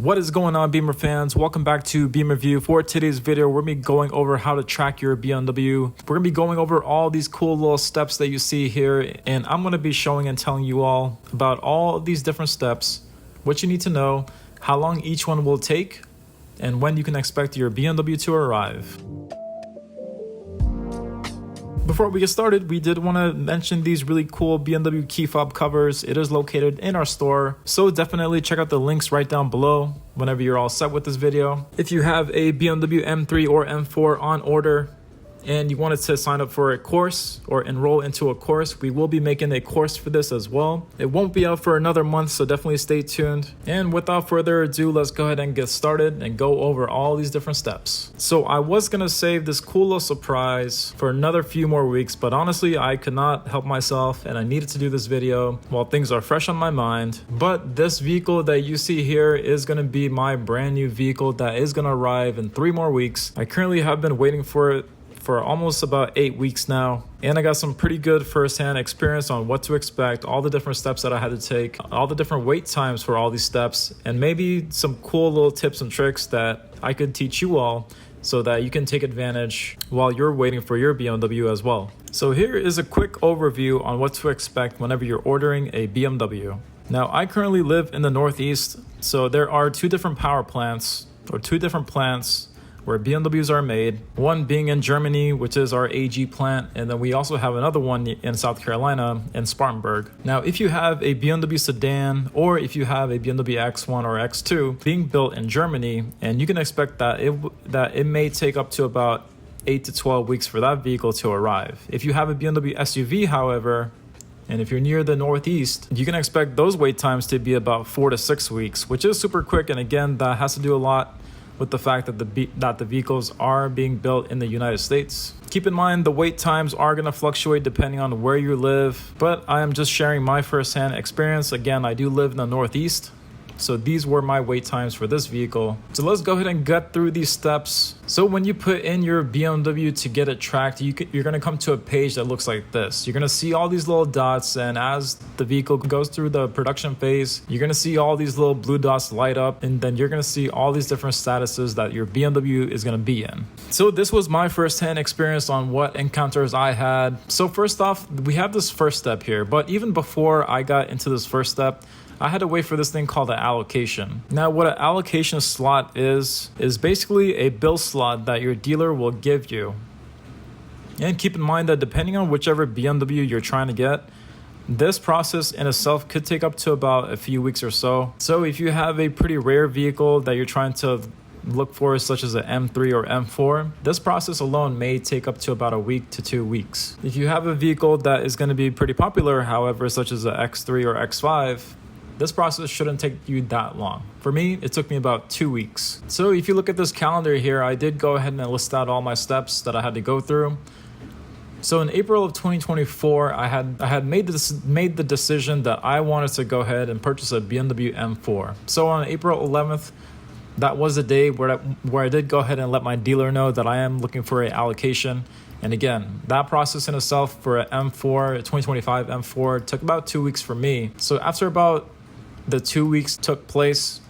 What is going on, Beamer fans? Welcome back to Beamer Review. For today's video, we're going to be going over how to track your BMW. We're going to be going over all these cool little steps that you see here, and I'm going to be showing and telling you all about all of these different steps, what you need to know, how long each one will take, and when you can expect your BMW to arrive. Before we get started, we did want to mention these really cool BMW key fob covers. It is located in our store, so definitely check out the links right down below whenever you're all set with this video. If you have a BMW M3 or M4 on order and you wanted to sign up for a course or enroll into a course, we will be making a course for this as well. It won't be out for another month, so definitely stay tuned. And without further ado, let's go ahead and get started and go over all these different steps. So I was gonna save this cool little surprise for another few more weeks, but honestly, I could not help myself and I needed to do this video while things are fresh on my mind. But this vehicle that you see here is gonna be my brand new vehicle that is gonna arrive in 3 more weeks. I currently have been waiting for it for almost about 8 weeks now, and I got some pretty good first-hand experience on what to expect, all the different steps that I had to take, all the different wait times for all these steps, and maybe some cool little tips and tricks that I could teach you all so that you can take advantage while you're waiting for your BMW as well. So here is a quick overview on what to expect whenever you're ordering a BMW. Now, I currently live in the Northeast, so there are 2 different power plants, or 2 different plants where BMWs are made, one being in Germany, which is our AG plant, and then we also have another one in South Carolina in Spartanburg. Now, if you have a BMW sedan or if you have a BMW X1 or X2 being built in Germany, and you can expect that it may take up to about 8 to 12 weeks for that vehicle to arrive. If you have a BMW SUV, however, and if you're near the Northeast, you can expect those wait times to be about 4 to 6 weeks, which is super quick, and again, that has to do a lot with the fact that the vehicles are being built in the United States. Keep in mind, the wait times are going to fluctuate depending on where you live, but I am just sharing my firsthand experience. Again, I do live in the Northeast, so these were my wait times for this vehicle. So let's go ahead and get through these steps. So when you put in your BMW to get it tracked, you're going to come to a page that looks like this. You're going to see all these little dots, and as the vehicle goes through the production phase, you're going to see all these little blue dots light up, and then you're going to see all these different statuses that your BMW is going to be in. So this was my first-hand experience on what encounters I had. So first off, we have this first step here, but even before I got into this first step, I had to wait for this thing called an allocation. Now, what an allocation slot is basically a bill slot that your dealer will give you. And keep in mind that depending on whichever BMW you're trying to get, this process in itself could take up to about a few weeks or so. So if you have a pretty rare vehicle that you're trying to look for, such as an M3 or M4, this process alone may take up to about a week to 2 weeks. If you have a vehicle that is going to be pretty popular, however, such as an X3 or X5, this process shouldn't take you that long. For me, it took me about 2 weeks. So if you look at this calendar here, I did go ahead and list out all my steps that I had to go through. So in April of 2024, I had made the decision that I wanted to go ahead and purchase a BMW M4. So on April 11th, that was the day where I did go ahead and let my dealer know that I am looking for an allocation. And again, that process in itself for an M4, a 2025 M4, took about 2 weeks for me. So after about the 2 weeks took place,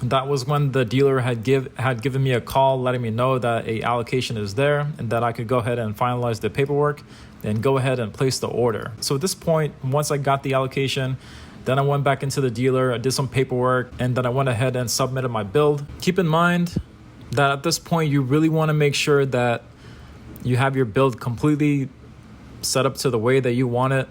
that was when the dealer had given me a call letting me know that a allocation is there and that I could go ahead and finalize the paperwork and go ahead and place the order. So at this point, once I got the allocation, then I went back into the dealer, I did some paperwork, and then I went ahead and submitted my build. Keep in mind that at this point, you really want to make sure that you have your build completely set up to the way that you want it,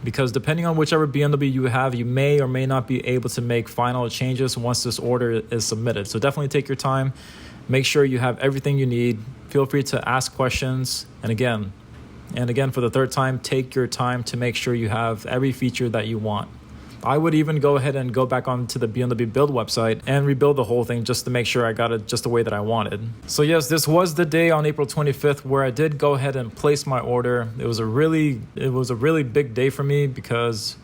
because depending on whichever BMW you have, you may or may not be able to make final changes once this order is submitted. So definitely take your time, make sure you have everything you need. Feel free to ask questions, and again for the 3rd time, take your time to make sure you have every feature that you want. I would even go ahead and go back onto the BMW build website and rebuild the whole thing just to make sure I got it just the way that I wanted. So yes, this was the day on April 25th where I did go ahead and place my order. It was a really big day for me because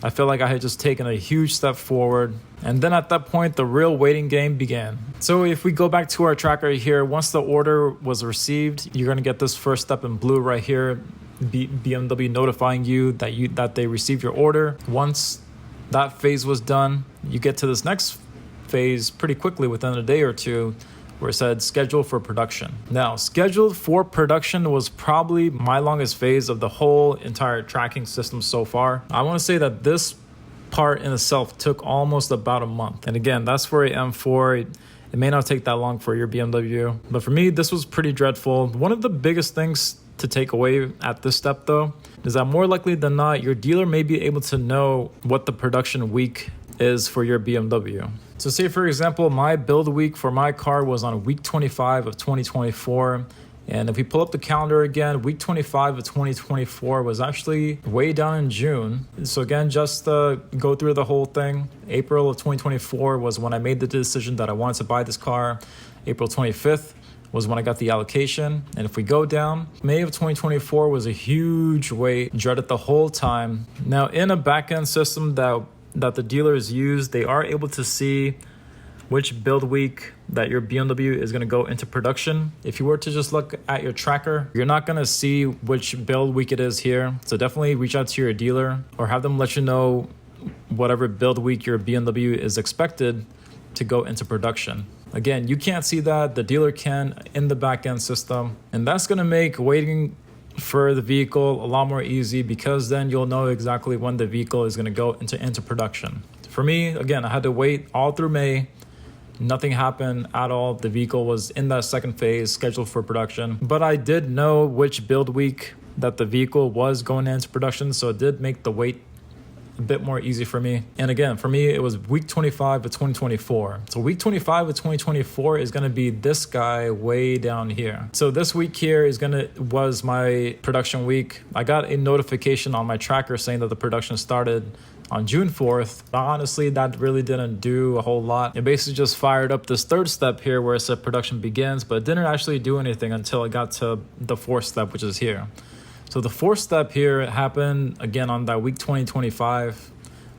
I felt like I had just taken a huge step forward. And then at that point, the real waiting game began. So if we go back to our tracker here, once the order was received, you're going to get this first step in blue right here. BMW notifying you that they received your order. Once that phase was done, you get to this next phase pretty quickly within a day or two where it said scheduled for production. Now, scheduled for production was probably my longest phase of the whole entire tracking system so far. I want to say that this part in itself took almost about a month. And again, that's for a M4. It may not take that long for your BMW, but for me, this was pretty dreadful. One of the biggest things to take away at this step though, is that more likely than not, your dealer may be able to know what the production week is for your BMW. So say for example, my build week for my car was on week 25 of 2024. And if we pull up the calendar again, week 25 of 2024 was actually way down in June. So again, just go through the whole thing. April of 2024 was when I made the decision that I wanted to buy this car. April 25th was when I got the allocation. And if we go down, May of 2024 was a huge wait, dreaded the whole time. Now in a back-end system that the dealers use, they are able to see which build week that your BMW is going to go into production. If you were to just look at your tracker, you're not going to see which build week it is here. So definitely reach out to your dealer or have them let you know whatever build week your BMW is expected to go into production. Again, you can't see that, the dealer can in the back-end system. And that's going to make waiting for the vehicle a lot more easy, because then you'll know exactly when the vehicle is going to go into production. For me, again, I had to wait all through May. Nothing happened at all. The vehicle was in that second phase scheduled for production, but I did know which build week that the vehicle was going into production, so it did make the wait a bit more easy for me. And again, for me, it was week 25 of 2024. So week 25 of 2024 is going to be this guy way down here. So this week here was my production week. I got a notification on my tracker saying that the production started on June 4th. Honestly, that really didn't do a whole lot. It basically just fired up this third step here where it said production begins, but it didn't actually do anything until it got to the fourth step, which is here. So the fourth step here happened again on that week 2025,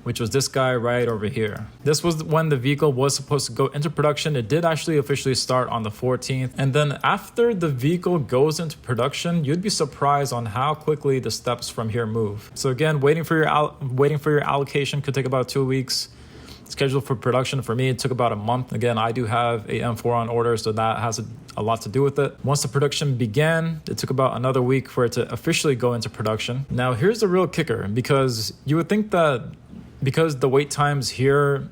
which was this guy right over here. This was when the vehicle was supposed to go into production. It did actually officially start on the 14th. And then after the vehicle goes into production, you'd be surprised on how quickly the steps from here move. So again, waiting for your allocation could take about 2 weeks. Scheduled for production for me, it took about a month. Again, I do have a M4 on order, so that has a lot to do with it. Once the production began, it took about another week for it to officially go into production. Now, here's the real kicker, because you would think that because the wait times here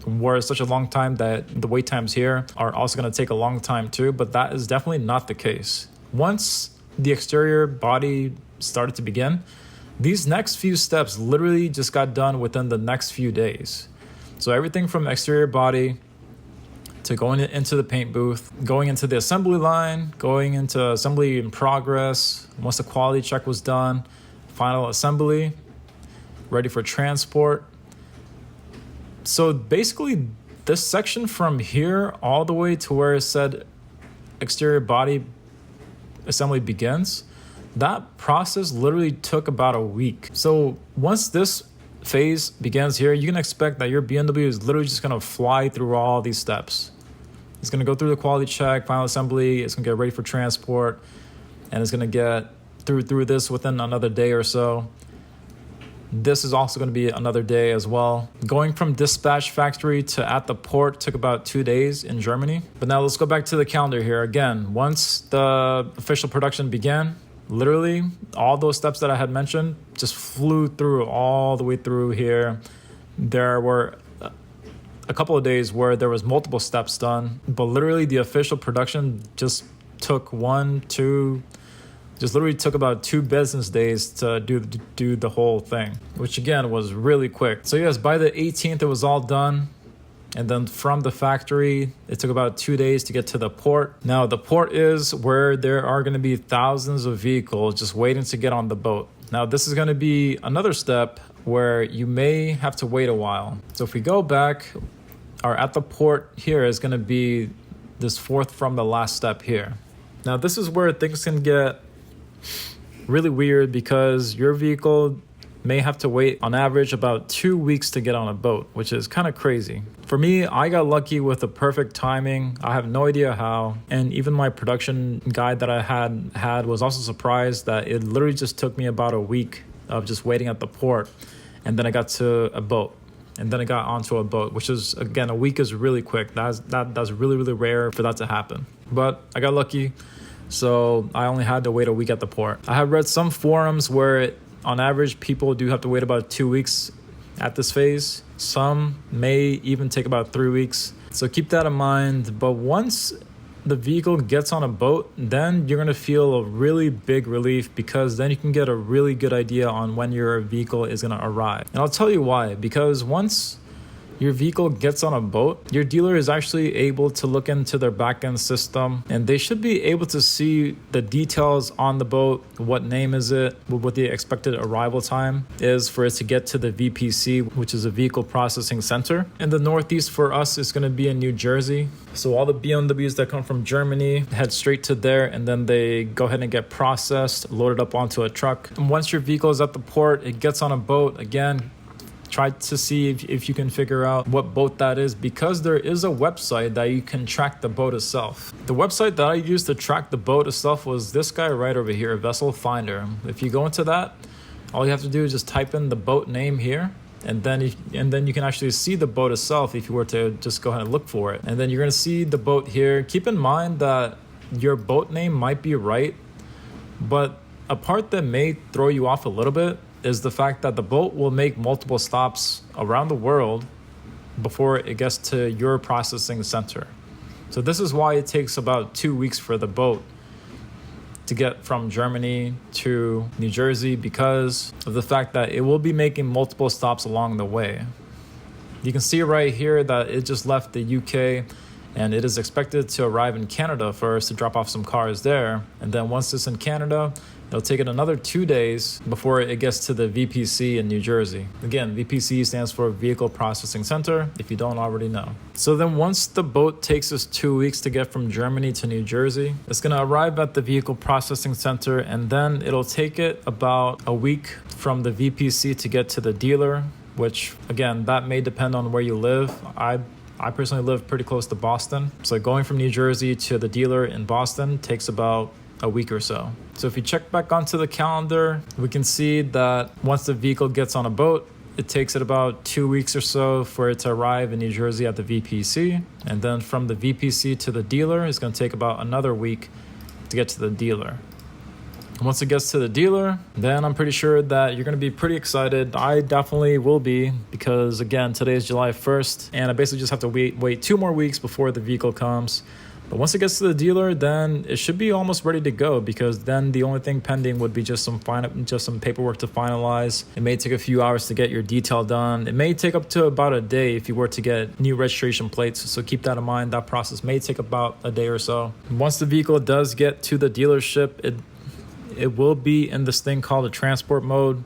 were such a long time, that the wait times here are also going to take a long time too, but that is definitely not the case. Once the exterior body started to begin, these next few steps literally just got done within the next few days. So everything from exterior body to going into the paint booth, going into the assembly line, going into assembly in progress. Once the quality check was done, final assembly, ready for transport. So basically this section from here all the way to where it said exterior body assembly begins, that process literally took about a week. So once this phase begins here, you can expect that your BMW is literally just going to fly through all these steps. It's going to go through the quality check, final assembly, it's going to get ready for transport, and it's going to get through this within another day or so. This is also going to be another day as well. Going from dispatch factory to at the port took about 2 days in Germany. But now let's go back to the calendar here. Again, once the official production began, literally all those steps that I had mentioned just flew through all the way through here. There were a couple of days where there was multiple steps done, but literally the official production just took literally took about 2 business days to do the whole thing, which again was really quick. So yes, by the 18th it was all done. And then from the factory, it took about 2 days to get to the port. Now, the port is where there are going to be thousands of vehicles just waiting to get on the boat. Now, this is going to be another step where you may have to wait a while. So if we go back, or at the port here is going to be this fourth from the last step here. Now, this is where things can get really weird, because your vehicle may have to wait on average about 2 weeks to get on a boat, which is kind of crazy. For me, I got lucky with the perfect timing. I have no idea how. And even my production guide that I had was also surprised that it literally just took me about a week of just waiting at the port. And then I got to a boat. and then it got onto a boat, which is, again, a week is really quick. That's really, really rare for that to happen. But I got lucky, so I only had to wait a week at the port. I have read some forums where on average people do have to wait about 2 weeks at this phase. Some may even take about 3 weeks. So keep that in mind. But once the vehicle gets on a boat, then you're going to feel a really big relief, because then you can get a really good idea on when your vehicle is going to arrive. And I'll tell you why. Because once your vehicle gets on a boat, your dealer is actually able to look into their back-end system, and they should be able to see the details on the boat. What name is it? What the expected arrival time is for it to get to the VPC, which is a vehicle processing center. In the Northeast for us, it's going to be in New Jersey. So all the BMWs that come from Germany head straight to there, and then they go ahead and get processed, loaded up onto a truck. And once your vehicle is at the port, it gets on a boat. Again, try to see if you can figure out what boat that is, because there is a website that you can track the boat itself. The website that I used to track the boat itself was this guy right over here, Vessel Finder. If you go into that, all you have to do is just type in the boat name here, and then you can actually see the boat itself if you were to just go ahead and look for it. And then you're going to see the boat here. Keep in mind that your boat name might be right, but a part that may throw you off a little bit is the fact that the boat will make multiple stops around the world before it gets to your processing center. So this is why it takes about 2 weeks for the boat to get from Germany to New Jersey, because of the fact that it will be making multiple stops along the way. You can see right here that it just left the UK, and it is expected to arrive in Canada first to drop off some cars there. And then once it's in Canada, it'll take it another 2 days before it gets to the VPC in New Jersey. Again, VPC stands for Vehicle Processing Center, if you don't already know. So then once the boat takes us 2 weeks to get from Germany to New Jersey, it's going to arrive at the Vehicle Processing Center, and then it'll take it about a week from the VPC to get to the dealer, which, again, that may depend on where you live. I personally live pretty close to Boston. So going from New Jersey to the dealer in Boston takes about a week or so. So if you check back onto the calendar, we can see that once the vehicle gets on a boat, it takes it about 2 weeks or so for it to arrive in New Jersey at the VPC. And then from the VPC to the dealer, it's going to take about another week to get to the dealer. Once it gets to the dealer, then I'm pretty sure that you're going to be pretty excited. I definitely will be, because again, today is July 1st, and I basically just have to wait 2 more weeks before the vehicle comes. But once it gets to the dealer, then it should be almost ready to go, because then the only thing pending would be just some paperwork to finalize. It may take a few hours to get your detail done. It may take up to about a day if you were to get new registration plates. So keep that in mind. That process may take about a day or so. Once the vehicle does get to the dealership, it will be in this thing called a transport mode.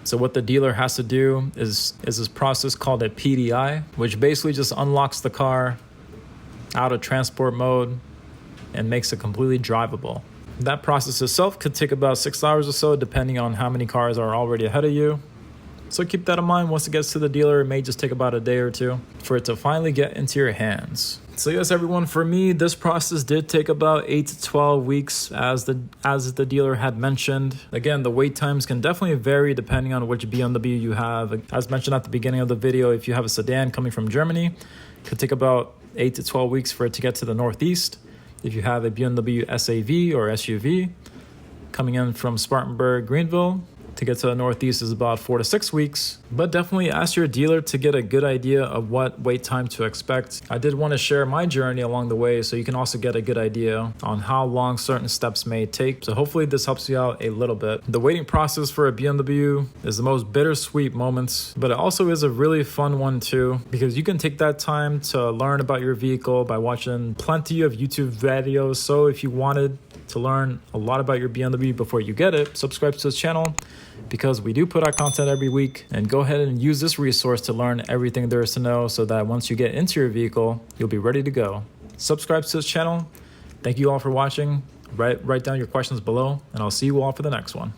So what the dealer has to do is this process called a PDI, which basically just unlocks the car out of transport mode and makes it completely drivable. That process itself could take about 6 hours or so, depending on how many cars are already ahead of you. So keep that in mind. Once it gets to the dealer, it may just take about a day or two for it to finally get into your hands. So yes, everyone, for me, this process did take about 8 to 12 weeks, as the dealer had mentioned. Again, the wait times can definitely vary depending on which BMW you have. As mentioned at the beginning of the video, if you have a sedan coming from Germany, it could take about 8 to 12 weeks for it to get to the Northeast. If you have a BMW SAV or SUV coming in from Spartanburg, Greenville, to get to the Northeast is about 4 to 6 weeks. But definitely ask your dealer to get a good idea of what wait time to expect. I did want to share my journey along the way, so you can also get a good idea on how long certain steps may take. So hopefully this helps you out a little bit. The waiting process for a BMW is the most bittersweet moments, but it also is a really fun one too, because you can take that time to learn about your vehicle by watching plenty of YouTube videos. So if you wanted to learn a lot about your BMW before you get it, subscribe to this channel, because we do put out content every week. And go ahead and use this resource to learn everything there is to know, so that once you get into your vehicle, you'll be ready to go. Subscribe to this channel. Thank you all for watching. Write down your questions below, and I'll see you all for the next one.